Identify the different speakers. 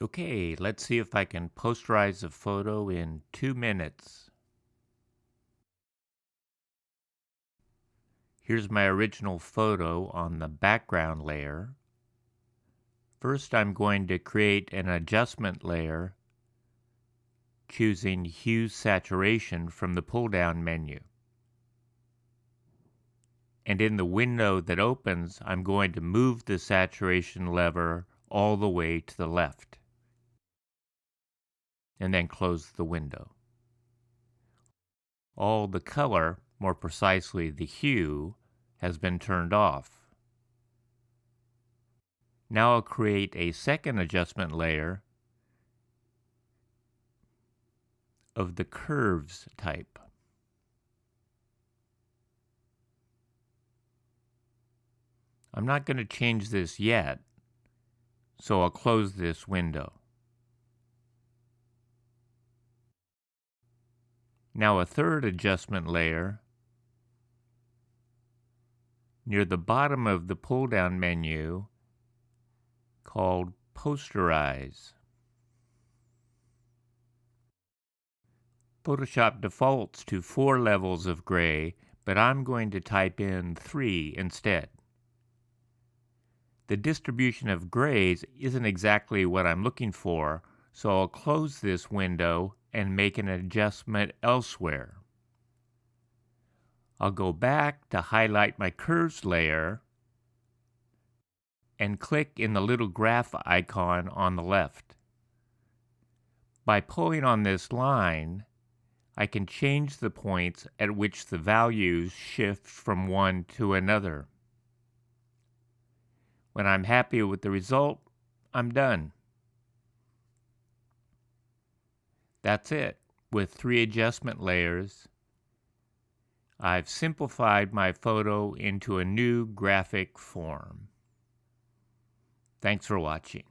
Speaker 1: Okay, let's see if I can posterize a photo in 2 minutes. Here's my original photo on the background layer. First, I'm going to create an adjustment layer, choosing Hue Saturation from the pull-down menu. And in the window that opens, I'm going to move the saturation lever all the way to the left, and then close the window. All the color, more precisely the hue, has been turned off. Now I'll create a second adjustment layer of the curves type. I'm not going to change this yet, so I'll close this window. Now a third adjustment layer near the bottom of the pull-down menu called Posterize. Photoshop defaults to 4 levels of gray, but I'm going to type in 3 instead. The distribution of grays isn't exactly what I'm looking for, so I'll close this window and make an adjustment elsewhere. I'll go back to highlight my curves layer and click in the little graph icon on the left. By pulling on this line, I can change the points at which the values shift from one to another. When I'm happy with the result, I'm done. That's it. With 3 adjustment layers, I've simplified my photo into a new graphic form. Thanks for watching.